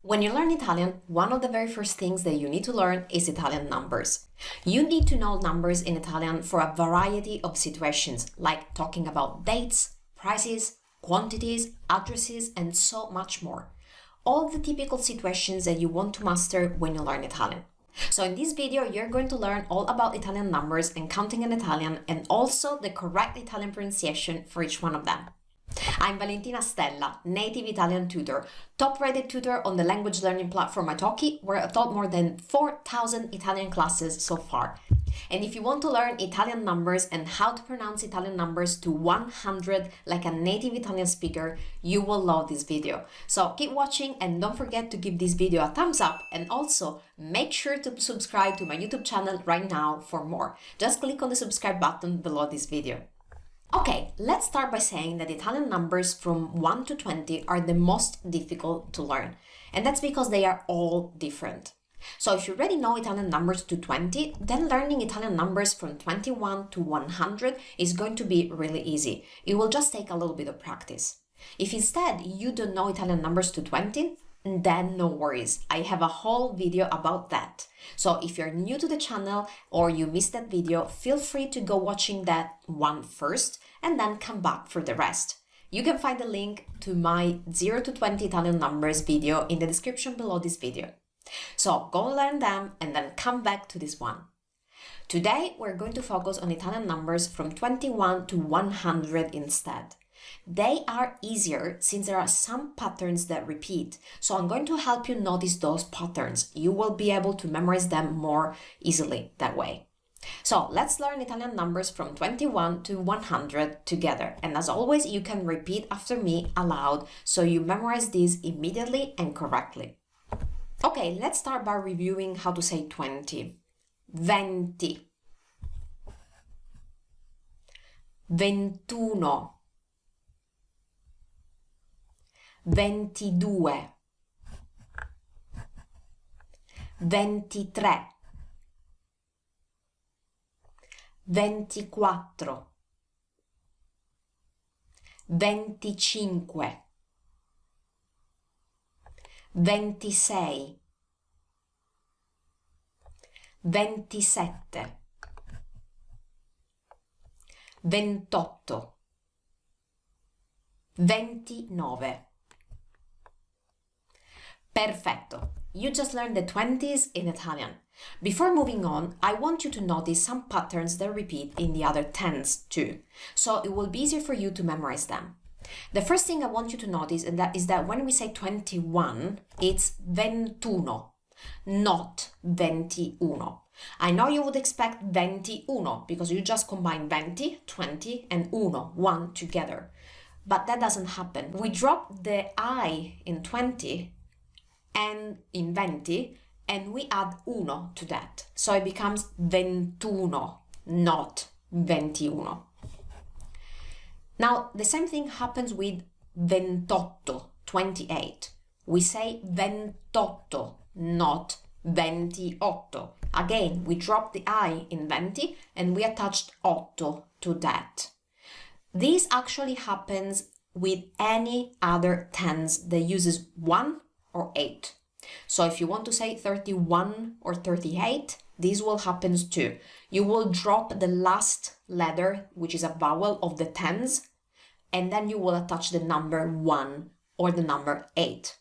When you learn Italian, one of the very first things that you need to learn is Italian numbers. You need to know numbers in Italian for a variety of situations, like talking about dates, prices, quantities, addresses, and so much more. All the typical situations that you want to master when you learn Italian. So in this video, you're going to learn all about Italian numbers and counting in Italian, and also the correct Italian pronunciation for each one of them. I'm Valentina Stella, native Italian tutor, top-rated tutor on the language learning platform Italki, where I've taught more than 4,000 Italian classes so far. And if you want to learn Italian numbers and how to pronounce Italian numbers to 100 like a native Italian speaker, you will love this video. So keep watching and don't forget to give this video a thumbs up, and also make sure to subscribe to my YouTube channel right now for more. Just click on the subscribe button below this video. Okay, let's start by saying that Italian numbers from 1 to 20 are the most difficult to learn, and that's because they are all different. So if you already know Italian numbers to 20, then learning Italian numbers from 21 to 100 is going to be really easy. It will just take a little bit of practice. If instead you don't know Italian numbers to 20, then no worries, I have a whole video about that. So if you're new to the channel or you missed that video, feel free to go watching that one first and then come back for the rest. You can find the link to my 0 to 20 Italian numbers video in the description below this video. So go learn them and then come back to this one. Today we're going to focus on Italian numbers from 21 to 100 instead. They are easier since there are some patterns that repeat, so I'm going to help you notice those patterns. You will be able to memorize them more easily that way. So let's learn Italian numbers from 21 to 100 together, and as always you can repeat after me aloud so you memorize these immediately and correctly. Okay, let's start by reviewing how to say 20. 20, 21, 22, 23, 24, 25, 26, 27, 28, 29. Perfetto! You just learned the 20s in Italian. Before moving on, I want you to notice some patterns that repeat in the other 10s too, so it will be easier for you to memorize them. The first thing I want you to notice is that when we say 21, it's 21, not 21. I know you would expect 21 because you just combine 20, 20 and 1 together, but that doesn't happen. We drop the I in 20 and in 20 and we add uno to that, so it becomes 21, not 21. Now the same thing happens with 28, 28. We say 28, not 28. Again, we drop the I in 20 and we attached 8 to that. This actually happens with any other tens that uses 1 or 8. So if you want to say 31 or 38, this will happen too. You will drop the last letter, which is a vowel of the tens, and then you will attach the number 1 or the number 8.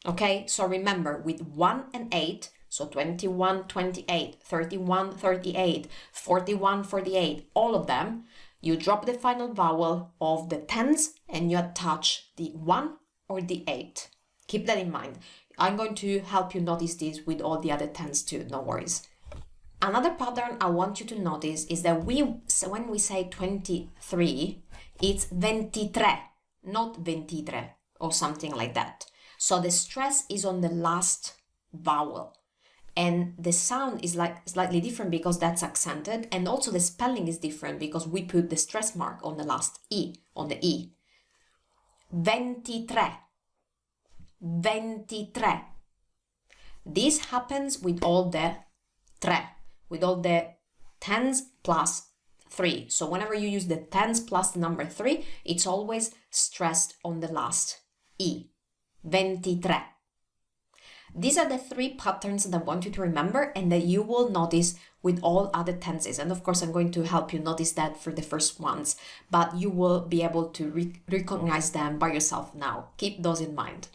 Okay, so remember, with 1 and 8, so 21, 28, 31, 38, 41, 48, all of them, you drop the final vowel of the tens and you attach the 1 or the 8. Keep that in mind. I'm going to help you notice this with all the other tens too, no worries. Another pattern I want you to notice is that when we say 23, it's 23, not 23 or something like that. So the stress is on the last vowel, and the sound is like slightly different because that's accented, and also the spelling is different because we put the stress mark on the last E, on the E. 23. 23. This happens with all the tre, with all the tens plus 3. So whenever you use the tens plus the number 3, it's always stressed on the last E. 23. These are the three patterns that I want you to remember and that you will notice with all other tenses. And of course, I'm going to help you notice that for the first ones, but you will be able to recognize them by yourself now. Keep those in mind.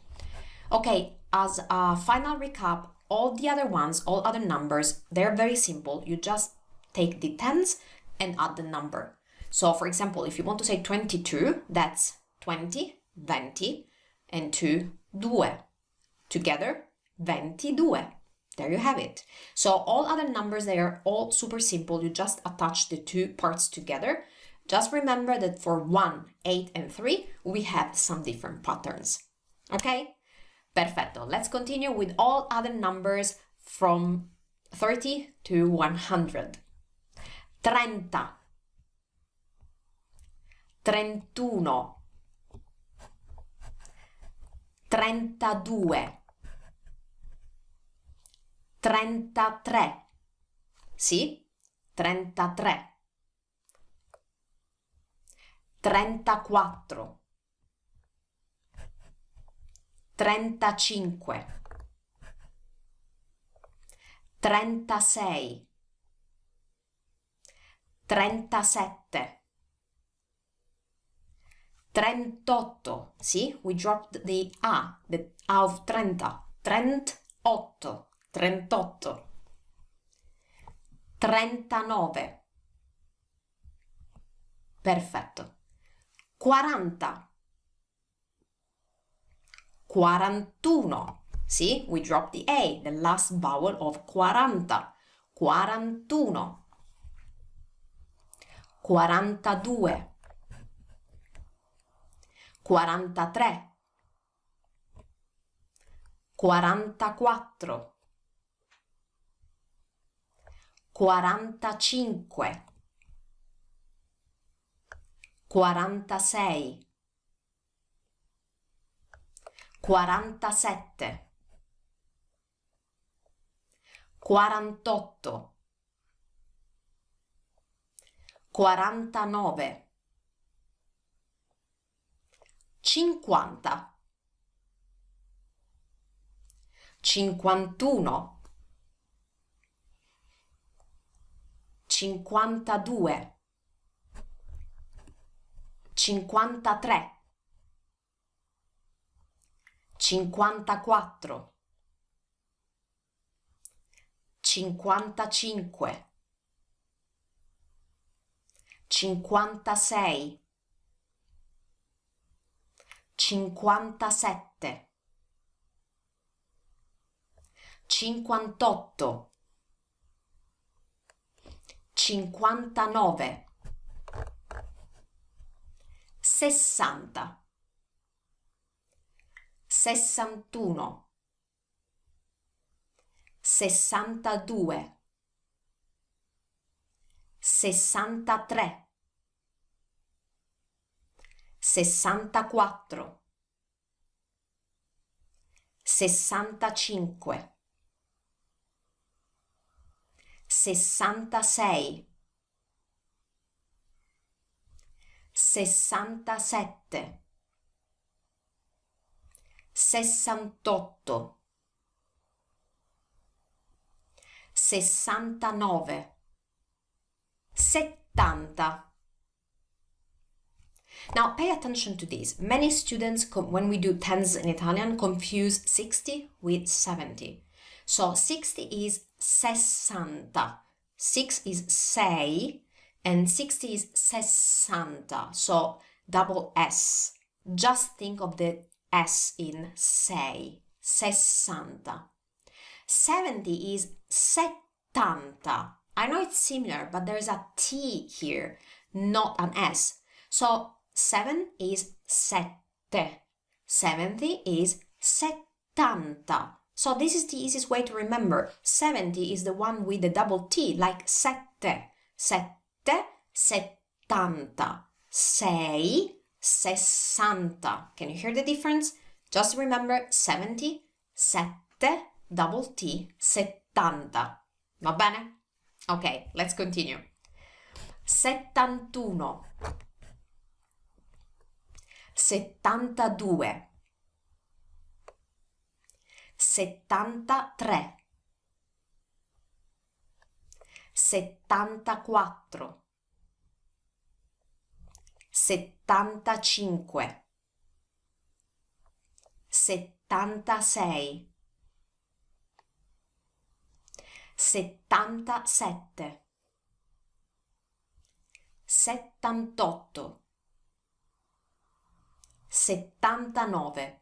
Okay, as a final recap, all the other ones, all other numbers, they're very simple. You just take the tens and add the number. So for example, if you want to say 22, that's 20, 20, and 2, 2. Together, 22. There you have it. So all other numbers, they are all super simple. You just attach the two parts together. Just remember that for 1, 8, and 3, we have some different patterns. Okay? Perfetto. Let's continue with all other numbers from 30 to 100. 30, 31, 32, 33, sì, 33, 34, 35, 36, 37, 38, see, we dropped the A of 30, 38, 38, 39, perfetto, 40, 41, see, we dropped the A, the last vowel of 40, 41, 42, 43, 44, 45, 46, 47, 48, 49, 50, 51, 52, 53, 54, 55, 56, 57, 58, 59, 60, 61, 62, 63, 64, 65, 66, 67, 68, 69, 70. Now pay attention to this. Many students, when we do tens in Italian, confuse 60 with 70. So 60 is sessanta, 6 is sei, and 60 is sessanta, so double S. Just think of the S in sei, sessanta. 70 is settanta. I know it's similar, but there's a T here, not an S. So 7 is sette, 70 is settanta. So this is the easiest way to remember. 70 is the one with the double T, like sette, sette, settanta, sei, sessanta. Can you hear the difference? Just remember 70, sette, double T, settanta. Va bene? Ok, let's continue. 71, 72, 73, 74, 75, 76, 77, 78, 79,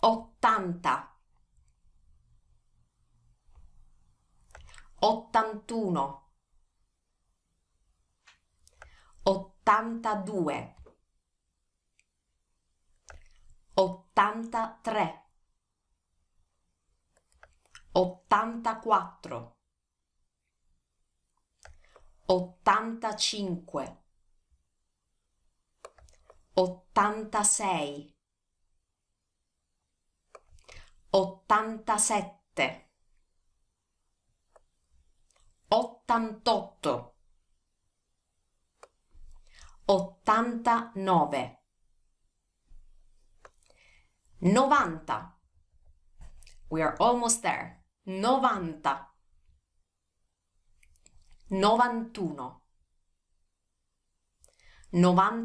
80, 81, 82, 83, 84, 85, 86, 87, 88, 89, 90. We are almost there. 90, 91, 92,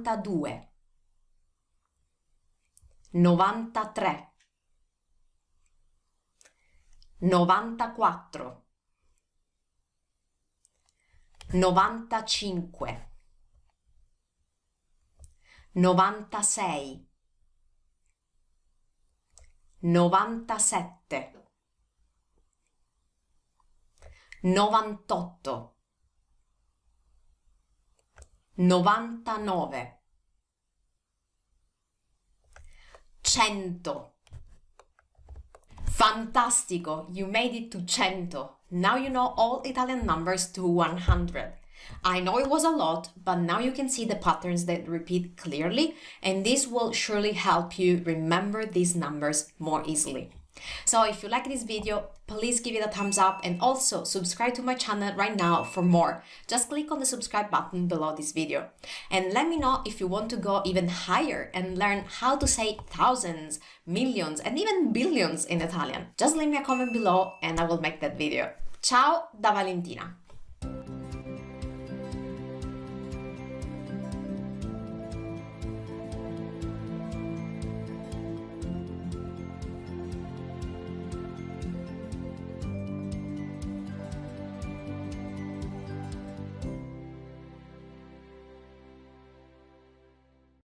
93, 94, 95, 96, 97, 98, 99, 100. Fantastico! You made it to 100. Now you know all Italian numbers to 100. I know it was a lot, but now you can see the patterns that repeat clearly, and this will surely help you remember these numbers more easily. So if you like this video, please give it a thumbs up and also subscribe to my channel right now for more. Just click on the subscribe button below this video. And let me know if you want to go even higher and learn how to say thousands, millions, and even billions in Italian. Just leave me a comment below and I will make that video. Ciao da Valentina!